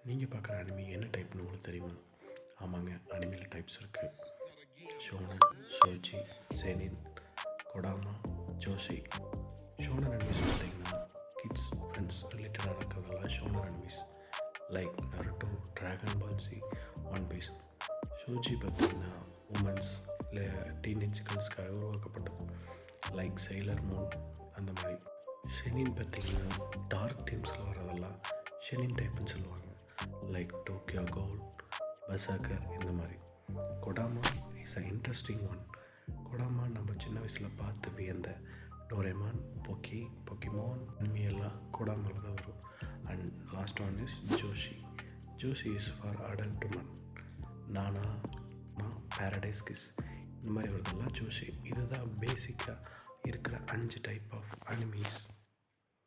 நீங்கள் பார்க்குற அனிமி என்ன டைப்னு உங்களுக்கு தெரியுமா? ஆமாங்க, அனிமியில் டைப்ஸ் இருக்குது. Shonen, shojo, seinen, kodomo, josei. Shonen animes பார்த்தீங்கன்னா கிட்ஸ் ஃப்ரெண்ட்ஸ் ரிலேட்டடாக இருக்கிறதெல்லாம் shonen animes. Like Naruto, Dragon Ball Z, One Piece. Shojo பார்த்தீங்கன்னா உமன்ஸ் இல்லை டீனேஜ் கேர்ள்ஸ்க்காக உருவாக்கப்பட்டது. லைக் செயிலர் மூன் அந்த மாதிரி. ஷெனின் பார்த்தீங்கன்னா டார்க் தீம்ஸில் வரதெல்லாம் ஷெனின் டைப்புன்னு சொல்லுவாங்க. லைக் டோக்கியோ கோல், பசாக்கர் இந்த மாதிரி. கொடாமா இஸ் அ இன்ட்ரெஸ்டிங் ஒன். கொடாமா நம்ம சின்ன வயசில் பார்த்து வியந்த டோரேமான், பொக்கிமான் இனிமையெல்லாம் கொடாமாவில் தான் வரும். And last one is Joshi. Joshi is for adult woman. நானா, பேரடைஸ் கிஸ் இந்த மாதிரி வருதெல்லாம் ஜோஷி. இதுதான் பேசிக்காக இருக்கிற 5 டைப் ஆஃப் அனிமீஸ்.